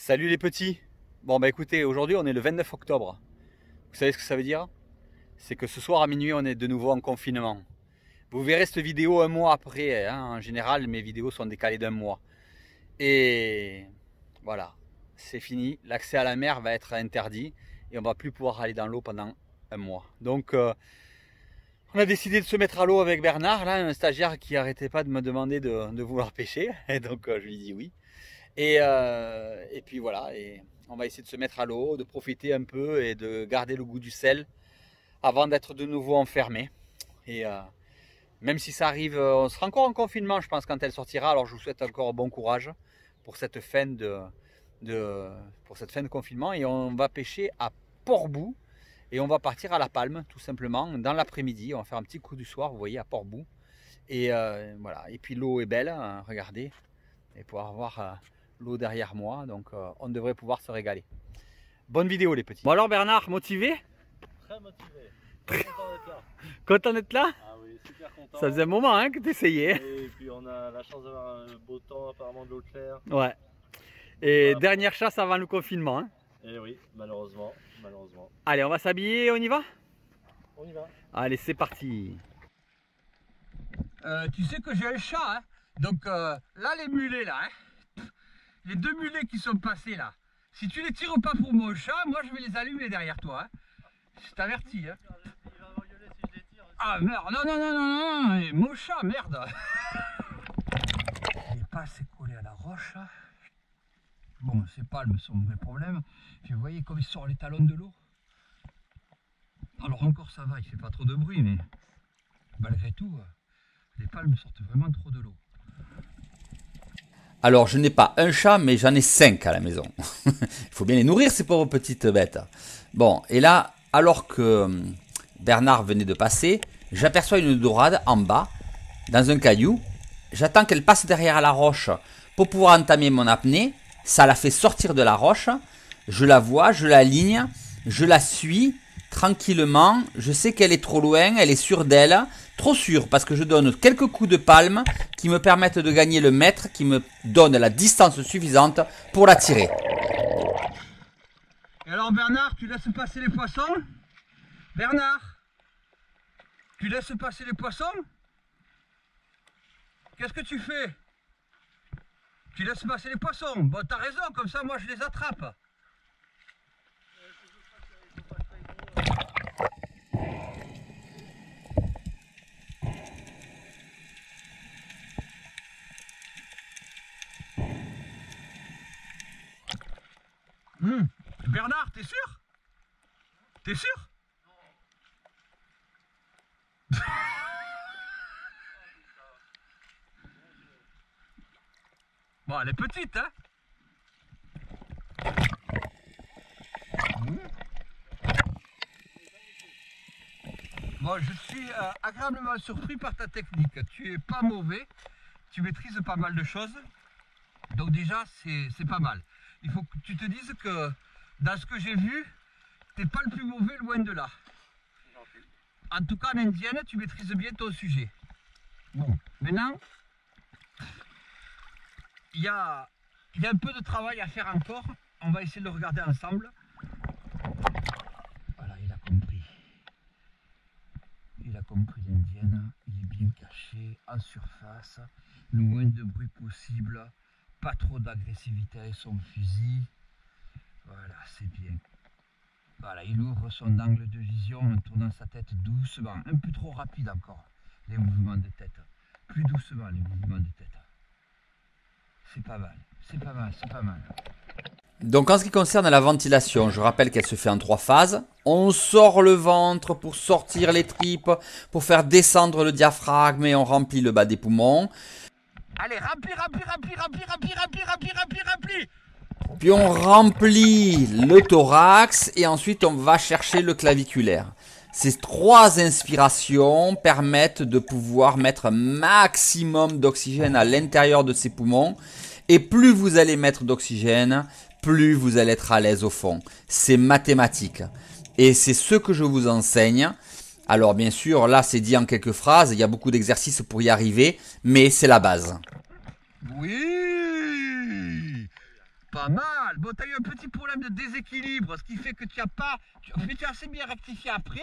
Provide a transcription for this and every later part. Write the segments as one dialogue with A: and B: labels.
A: Salut les petits. Bon bah écoutez, aujourd'hui on est le 29 octobre. Vous savez ce que ça veut dire? C'est que ce soir à minuit on est de nouveau en confinement. Vous verrez cette vidéo un mois après, hein. En général mes vidéos sont décalées d'un mois. Et voilà, c'est fini. L'accès à la mer va être interdit et on va plus pouvoir aller dans l'eau pendant un mois. Donc on a décidé de se mettre à l'eau avec Bernard, là, un stagiaire qui arrêtait pas de me demander de vouloir pêcher. Et donc je lui dis oui. Et puis voilà, et on va essayer de se mettre à l'eau, de profiter un peu et de garder le goût du sel avant d'être de nouveau enfermé. Et même si ça arrive, on sera encore en confinement, je pense, quand elle sortira. Alors je vous souhaite encore bon courage pour cette fin de confinement. Et on va pêcher à Port-Bou et on va partir à La Palme, tout simplement, dans l'après-midi. On va faire un petit coup du soir, vous voyez, à Port-Bou. Et voilà. Et puis l'eau est belle, hein, regardez, et pouvoir voir l'eau derrière moi, donc on devrait pouvoir se régaler. Bonne vidéo les petits. Bon alors Bernard, motivé?
B: Très motivé, très content d'être là.
A: Content d'être là?
B: Ah oui, super content.
A: Ça faisait un moment hein, que tu essayais.
B: Et puis on a la chance d'avoir un beau temps, apparemment de l'eau claire.
A: Ouais. Et
B: voilà.
A: Dernière chasse avant le confinement. Hein.
B: Et oui, malheureusement, malheureusement.
A: Allez, on va s'habiller, on y va?
B: On y va.
A: Allez, c'est parti. Tu sais que j'ai un chat, hein? Donc là les mulets là, hein? Les deux mulets qui sont passés là, si tu les tires pas pour mon chat, moi je vais les allumer derrière toi. Hein. Je t'avertis. Hein.
B: Il va m'engueuler si je les tire.
A: Ah merde, non, non, non, non, non, mon chat, merde. Il n'est pas assez collé à la roche. Là. Bon, ces palmes sont un vrai problème. Puis vous voyez comme il sort les talons de l'eau. Alors encore ça va, il fait pas trop de bruit, mais malgré tout, les palmes sortent vraiment trop de l'eau. Alors, je n'ai pas un chat, mais j'en ai 5 à la maison. Il faut bien les nourrir, ces pauvres petites bêtes. Bon, et là, alors que Bernard venait de passer, j'aperçois une dorade en bas, dans un caillou. J'attends qu'elle passe derrière la roche pour pouvoir entamer mon apnée. Ça la fait sortir de la roche. Je la vois, je l'aligne, je la suis tranquillement. Je sais qu'elle est trop loin, elle est sûre d'elle. Trop sûre, parce que je donne quelques coups de palme qui me permettent de gagner le mètre, qui me donne la distance suffisante pour la tirer. Et alors Bernard, tu laisses passer les poissons? Bernard, tu laisses passer les poissons? Qu'est-ce que tu fais? Tu laisses passer les poissons? Bon, t'as raison, comme ça moi je les attrape. Bernard, t'es sûr? T'es sûr? Bon, elle est petite, hein? Bon, je suis agréablement surpris par ta technique. Tu es pas mauvais, tu maîtrises pas mal de choses. Donc déjà, c'est pas mal. Il faut que tu te dises que dans ce que j'ai vu, t'es pas le plus mauvais, loin de là. En tout cas, en indienne, tu maîtrises bien ton sujet. Bon, maintenant, il y a un peu de travail à faire encore. On va essayer de le regarder ensemble. Voilà, il a compris. Il a compris l'indienne. Il est bien caché, en surface, le moins de bruit possible. Pas trop d'agressivité avec son fusil. Voilà, c'est bien. Voilà, il ouvre son angle de vision en tournant sa tête doucement. Un peu trop rapide encore, les mouvements de tête. Plus doucement, les mouvements de tête. C'est pas mal, c'est pas mal, c'est pas mal. Donc en ce qui concerne la ventilation, je rappelle qu'elle se fait en 3 phases. On sort le ventre pour sortir les tripes, pour faire descendre le diaphragme et on remplit le bas des poumons. Allez, remplis, remplis, remplis, remplis, remplis, remplis, remplis, remplis, remplis. Puis on remplit le thorax et ensuite on va chercher le claviculaire. Ces 3 inspirations permettent de pouvoir mettre un maximum d'oxygène à l'intérieur de ces poumons. Et plus vous allez mettre d'oxygène, plus vous allez être à l'aise au fond. C'est mathématique. Et c'est ce que je vous enseigne. Alors bien sûr, là c'est dit en quelques phrases, il y a beaucoup d'exercices pour y arriver, mais c'est la base. Oui. Pas mal. Bon, tu as eu un petit problème de déséquilibre, ce qui fait que tu n'as pas... Mais tu as assez bien rectifié après.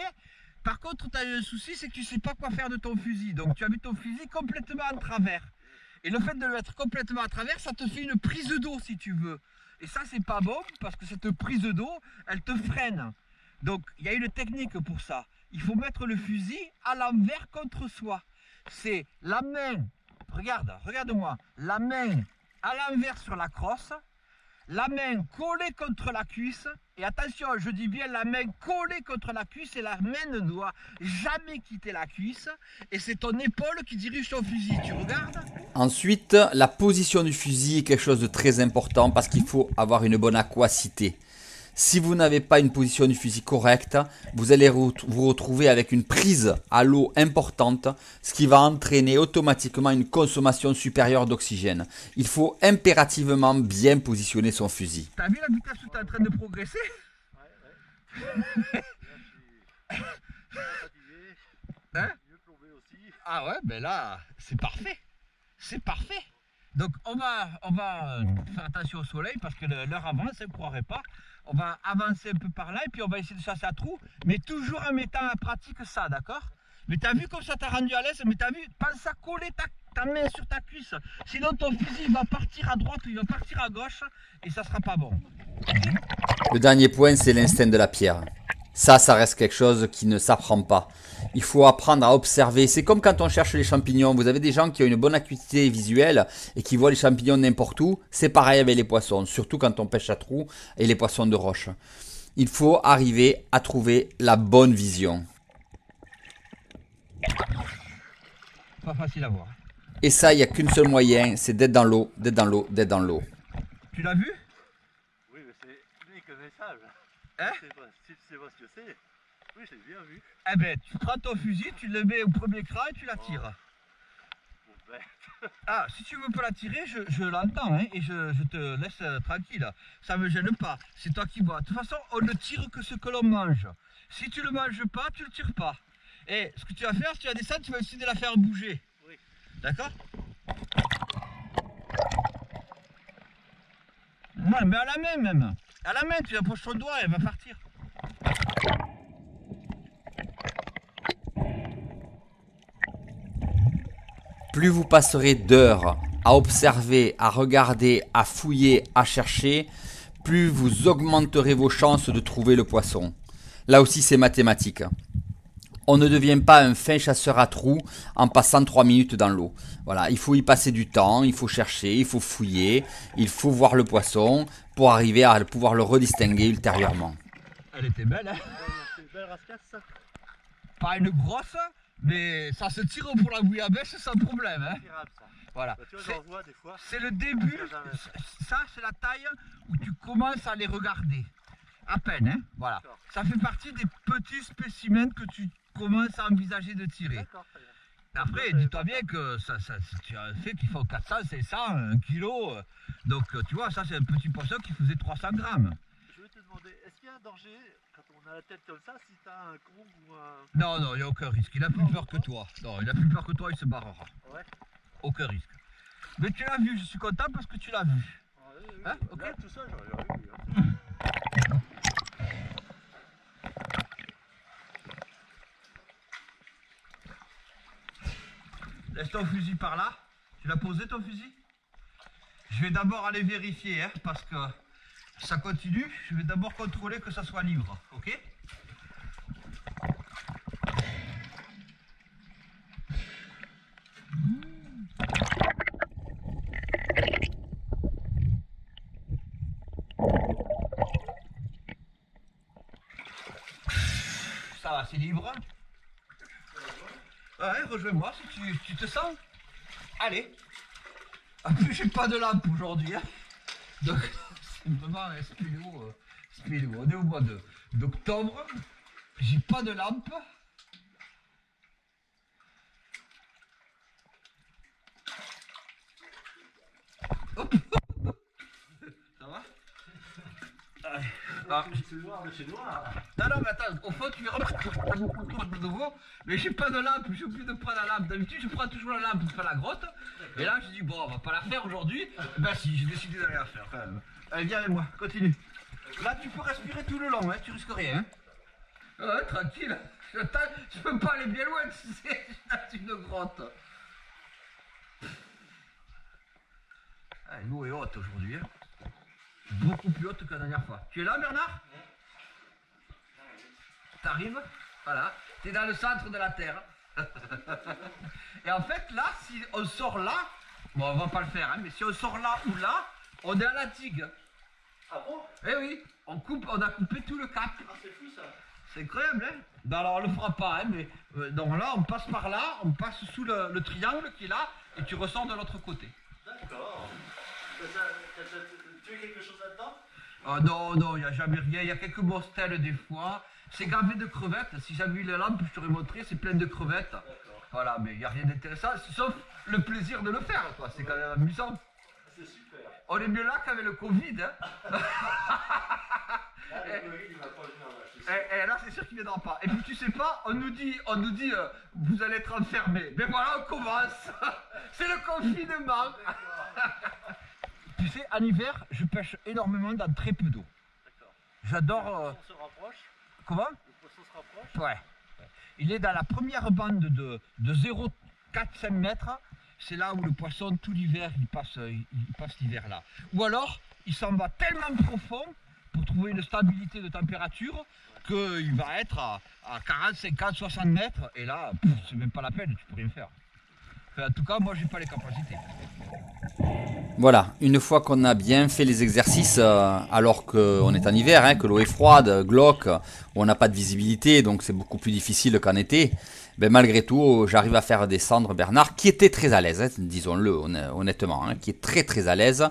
A: Par contre, tu as eu un souci, c'est que tu ne sais pas quoi faire de ton fusil. Donc, tu as mis ton fusil complètement en travers. Et le fait de le mettre complètement à travers, ça te fait une prise d'eau, si tu veux. Et ça, c'est pas bon, parce que cette prise d'eau, elle te freine. Donc, il y a une technique pour ça. Il faut mettre le fusil à l'envers contre soi. C'est la main, regarde-moi, la main à l'envers sur la crosse, la main collée contre la cuisse, et attention, je dis bien la main collée contre la cuisse, et la main ne doit jamais quitter la cuisse, et c'est ton épaule qui dirige ton fusil, tu regardes?
C: Ensuite, la position du fusil est quelque chose de très important parce qu'il faut avoir une bonne aquacité. Si vous n'avez pas une position du fusil correcte, vous allez vous retrouver avec une prise à l'eau importante, ce qui va entraîner automatiquement une consommation supérieure d'oxygène. Il faut impérativement bien positionner son fusil.
A: T'as vu la vitesse où tu es en train de progresser?
B: Ouais. Là, je suis fatigué.
A: Hein?
B: Mieux plombé aussi.
A: Ah ouais, ben là, c'est parfait. C'est parfait. Donc on va faire attention au soleil parce que l'heure avance, ne croirait pas. On va avancer un peu par là et puis on va essayer de chasser à trous, mais toujours en mettant en pratique ça, d'accord? Mais t'as vu comme ça t'a rendu à l'aise, mais t'as vu, pense à coller ta main sur ta cuisse. Sinon ton fusil va partir à droite ou il va partir à gauche et ça sera pas bon.
C: Le dernier point, c'est l'instinct de la pierre. Ça reste quelque chose qui ne s'apprend pas. Il faut apprendre à observer. C'est comme quand on cherche les champignons. Vous avez des gens qui ont une bonne acuité visuelle et qui voient les champignons n'importe où. C'est pareil avec les poissons, surtout quand on pêche à trous et les poissons de roche. Il faut arriver à trouver la bonne vision.
A: Pas facile à voir.
C: Et ça, il n'y a qu'un seul moyen, c'est d'être dans l'eau, d'être dans l'eau, d'être dans l'eau.
A: Tu l'as vu?
B: Oui, mais c'est unique un message.
A: Hein?
B: Si tu sais pas ce que c'est, oui, j'ai bien vu.
A: Eh ben, tu prends ton fusil, tu le mets au premier cran et tu la tires.
B: Bon, ben,
A: Ah, si tu veux pas la tirer, je l'entends hein, et je te laisse tranquille. Ça me gêne pas. C'est toi qui vois. De toute façon, on ne tire que ce que l'on mange. Si tu le manges pas, tu le tires pas. Et ce que tu vas faire, si tu vas descendre, tu vas essayer de la faire bouger.
B: oui.
A: D'accord? Ouais, mais à la main même. À la main, tu approches ton doigt et elle va partir.
C: Plus vous passerez d'heures à observer, à regarder, à fouiller, à chercher, plus vous augmenterez vos chances de trouver le poisson. Là aussi, c'est mathématique. On ne devient pas un fin chasseur à trous en passant 3 minutes dans l'eau. Voilà, il faut y passer du temps, il faut chercher, il faut fouiller, il faut voir le poisson pour arriver à pouvoir le redistinguer ultérieurement.
A: Elle était belle, hein?
B: C'est une belle rascasse, ça.
A: Pas une grosse, mais ça se tire pour la bouillabaisse sans problème. Hein?
B: Tirable, ça.
A: Voilà.
B: Bah, tu vois, j'en vois des fois.
A: C'est le début. Ça, c'est la taille où tu commences à les regarder. À peine, hein? Voilà. Ça fait partie des petits spécimens que tu commences à envisager de tirer.
B: D'accord, très bien.
A: Après, dis-toi bien que tu as fait qu'il faut 400, 500, 1 kilo. Donc, tu vois, ça, c'est un petit poisson qui faisait 300 grammes.
B: Je vais te demander, est-ce qu'il y a un danger quand on a la tête comme ça, si tu as un con ou un...
A: Non, non, il n'y a aucun risque. Il a plus peur que toi. Non, il a plus peur que toi, il se barrera.
B: Ouais.
A: Aucun risque. Mais tu l'as vu, je suis content parce que tu l'as vu.
B: Ah, oui, oui.
A: Hein, ok.
B: Là, tout ça, j'aurais jamais vu. Hein.
A: Laisse ton fusil par là. Tu l'as posé ton fusil? Je vais d'abord aller vérifier, hein, parce que ça continue. Je vais d'abord contrôler que ça soit libre, ok? Ça va, c'est libre. Ouais, rejoins-moi si tu te sens. Allez. En plus, j'ai pas de lampe aujourd'hui. Hein. Donc, c'est vraiment un spéléo. On est au mois d'octobre. J'ai pas de lampe. Hop. Ça va? Allez.
B: C'est noir de chez noir.
A: Non, non, mais attends, au fond, tu verras de nouveau, mais j'ai pas de lampe, j'ai oublié de prendre la lampe. D'habitude, je prends toujours la lampe pour faire la grotte. Et là, j'ai dit, bon, on va pas la faire aujourd'hui. Ben si, j'ai décidé d'aller la faire quand même. Allez, viens avec moi, continue. Là, tu peux respirer tout le long, hein, tu risques rien. Hein. Ouais, tranquille. Je peux pas aller bien loin, tu sais, c'est une grotte. Ah, l'eau est haute aujourd'hui, hein. Beaucoup plus haute que la dernière fois. Tu es là, Bernard? T'arrives? Voilà. T'es dans le centre de la Terre. Et en fait, là, si on sort là, bon, on va pas le faire, hein, mais si on sort là ou là, on est à la digue.
B: Ah bon?
A: Eh oui, on a coupé tout le cap.
B: Ah, c'est fou ça.
A: C'est incroyable, hein? Ben alors, on le fera pas, hein, mais donc là, on passe par là, on passe sous le triangle qui est là, et tu ressors de l'autre côté.
B: D'accord. T'as tué quelque chose là-dedans?
A: Ah non, non, il n'y a jamais rien, il y a quelques mostelles des fois. C'est gavé de crevettes, si j'avais eu les lampes, je t'aurais montré, c'est plein de crevettes. Voilà, mais il n'y a rien d'intéressant, sauf le plaisir de le faire, quoi. C'est quand même amusant.
B: C'est super.
A: On est mieux là qu'avec le Covid, hein.
B: Là, le Covid, il va pas venir là, je suis sûr.
A: Et là, c'est sûr qu'il ne viendra pas. Et puis, tu sais pas, on nous dit vous allez être enfermés. Mais voilà, on commence. C'est le confinement. Tu sais, en hiver, je pêche énormément dans très peu d'eau.
B: D'accord.
A: J'adore...
B: Le poisson se rapproche.
A: Comment?
B: Le poisson se rapproche.
A: Ouais. Il est dans la première bande de 0,4-5 mètres. C'est là où le poisson, tout l'hiver, il passe l'hiver là. Ou alors, il s'en va tellement profond pour trouver une stabilité de température qu'il va être à 40, 50, 60 mètres. Et là, c'est même pas la peine, tu peux rien faire. Enfin, en tout cas, moi, j'ai pas les capacités.
C: Voilà, une fois qu'on a bien fait les exercices, alors qu'on est en hiver, hein, que l'eau est froide, glauque, où on n'a pas de visibilité, donc c'est beaucoup plus difficile qu'en été, ben malgré tout, j'arrive à faire descendre Bernard, qui était très à l'aise, hein, disons-le honnêtement, hein, qui est très très à l'aise,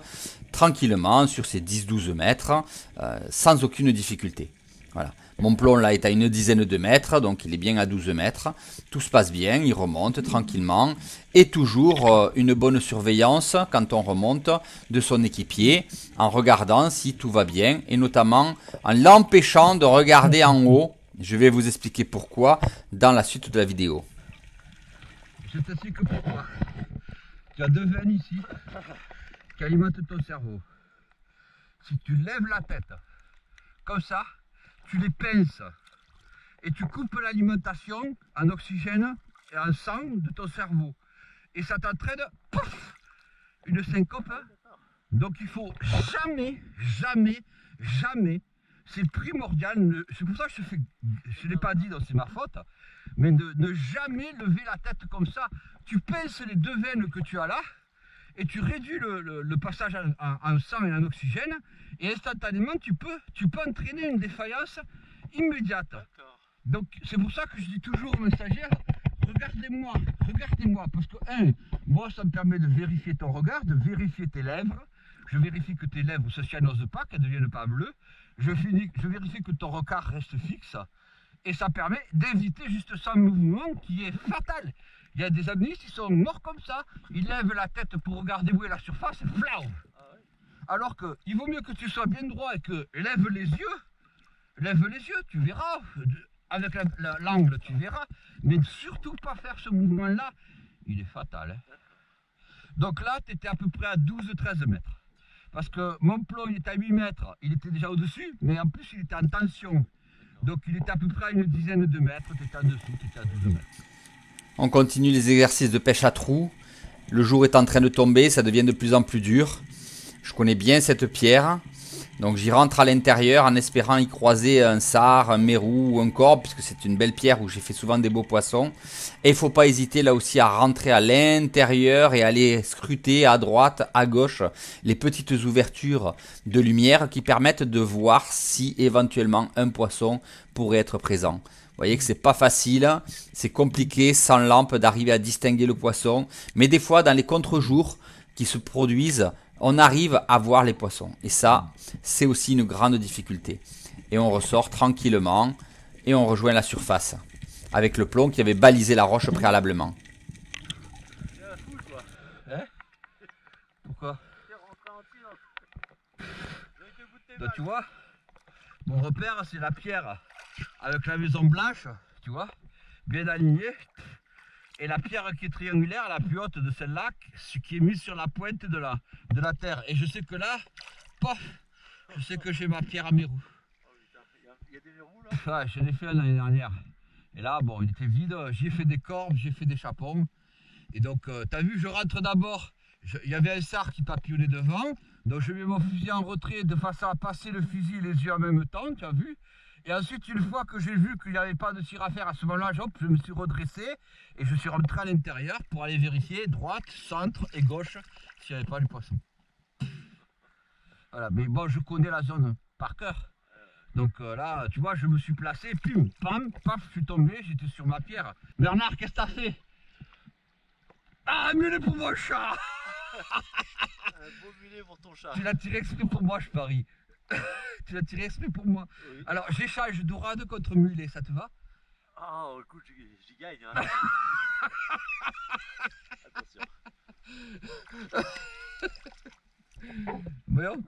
C: tranquillement, sur ses 10-12 mètres, sans aucune difficulté. Voilà. Mon plomb là est à une dizaine de mètres, donc il est bien à 12 mètres. Tout se passe bien, il remonte tranquillement. Et toujours une bonne surveillance quand on remonte de son équipier, en regardant si tout va bien, et notamment en l'empêchant de regarder en haut. Je vais vous expliquer pourquoi dans la suite de la vidéo.
A: Je t'explique pourquoi. Tu as deux veines ici qui alimentent ton cerveau. Si tu lèves la tête, comme ça, tu les pinces et tu coupes l'alimentation en oxygène et en sang de ton cerveau. Et ça t'entraîne, pouf, une syncope. Donc il faut jamais, jamais, jamais, c'est primordial, c'est pour ça que je ne l'ai pas dit, donc c'est ma faute, mais ne jamais lever la tête comme ça. Tu pinces les deux veines que tu as là, et tu réduis le passage en sang et en oxygène, et instantanément tu peux entraîner une défaillance immédiate. Donc c'est pour ça que je dis toujours aux stagiaires, regardez-moi, parce que moi ça me permet de vérifier ton regard, de vérifier tes lèvres, je vérifie que tes lèvres ne se cyanosent pas, qu'elles ne deviennent pas bleues, je vérifie que ton regard reste fixe, et ça permet d'éviter juste ce mouvement qui est fatal. Il y a des apnéistes qui sont morts comme ça. Ils lèvent la tête pour regarder où est la surface, flau. Alors qu'il vaut mieux que tu sois bien droit et que lève les yeux, tu verras. Avec l'angle, tu verras. Mais surtout pas faire ce mouvement-là, il est fatal. Hein. Donc là, tu étais à peu près à 12-13 mètres. Parce que mon plomb, il était à 8 mètres. Il était déjà au-dessus, mais en plus, il était en tension. Donc il était à peu près à une dizaine de mètres. Tu étais en dessous, tu étais à 12 mètres.
C: On continue les exercices de pêche à trous. Le jour est en train de tomber, ça devient de plus en plus dur. Je connais bien cette pierre. Donc j'y rentre à l'intérieur en espérant y croiser un sard, un mérou ou un corbe, puisque c'est une belle pierre où j'ai fait souvent des beaux poissons. Et il ne faut pas hésiter là aussi à rentrer à l'intérieur et aller scruter à droite, à gauche, les petites ouvertures de lumière qui permettent de voir si éventuellement un poisson pourrait être présent. Vous voyez que c'est pas facile, c'est compliqué sans lampe d'arriver à distinguer le poisson. Mais des fois, dans les contre-jours qui se produisent, on arrive à voir les poissons. Et ça, c'est aussi une grande difficulté. Et on ressort tranquillement et on rejoint la surface avec le plomb qui avait balisé la roche préalablement.
B: C'est un fou, quoi.
A: Hein? Pourquoi?
B: T'es rentré en tir.
A: Donc, tu vois, Mon repère, c'est la pierre avec la maison blanche, tu vois, bien alignée. Et la pierre qui est triangulaire, la plus haute de celle-là, ce qui est mise sur la pointe de la terre. Et je sais que là, pof, je sais que j'ai ma pierre à mes roues.
B: Oh, putain, il y a des verrous là.
A: Ouais, je l'ai fait l'année dernière. Et là, bon, il était vide. J'ai fait des cordes, j'ai fait des chapons. Et donc, t'as vu, je rentre d'abord. Il y avait un sar qui papillonnait devant. Donc, je mets mon fusil en retrait de façon à passer le fusil et les yeux en même temps, tu as vu. Et ensuite, une fois que j'ai vu qu'il n'y avait pas de tir à faire à ce moment-là, je me suis redressé et je suis rentré à l'intérieur pour aller vérifier droite, centre et gauche s'il n'y avait pas du poisson. Voilà, mais bon, je connais la zone par cœur. Donc là, tu vois, je me suis placé, pum, pam, paf, je suis tombé, j'étais sur ma pierre. Bernard, qu'est-ce que t'as fait? Ah, un mulet pour mon chat!
B: Un beau mulet pour ton chat.
A: Tu l'as tiré exprès pour moi, je parie. Tu l'as tiré exprès pour moi.
B: Oui.
A: Alors, j'échange dourade contre mulet, ça te va?
B: Ah, écoute, j'y gagne. Hein. Attention.
A: Voyons.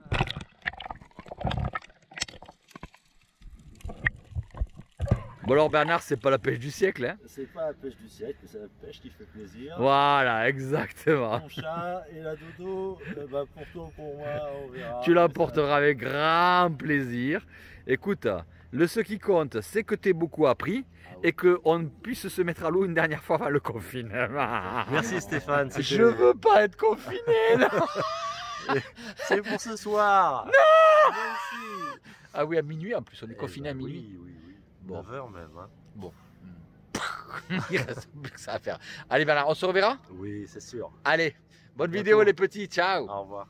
C: Bon alors Bernard, c'est pas la pêche du siècle, hein?
D: C'est pas la pêche du siècle, c'est la pêche qui fait plaisir.
C: Voilà, exactement.
D: Mon chat et la dodo, bah pour toi ou pour moi, on verra.
C: Tu l'emporteras avec grand plaisir. Écoute, ce qui compte, c'est que tu aies beaucoup appris et qu'on puisse se mettre à l'eau une dernière fois avant le confinement.
D: Merci Stéphane.
C: Je veux pas être confiné, non.
D: C'est pour ce soir.
C: Non.
D: Merci.
C: Ah oui, à minuit en plus, on est
D: Eh
C: confiné
D: ben
C: à minuit.
D: Oui, oui, oui.
C: Bon.
D: 9h même. Hein.
C: Bon. Il reste plus que ça à faire. Allez Bernard, on se reverra?
D: Oui, c'est sûr.
C: Allez, bonne
D: Bientôt.
C: vidéo les petits, ciao.
D: Au revoir.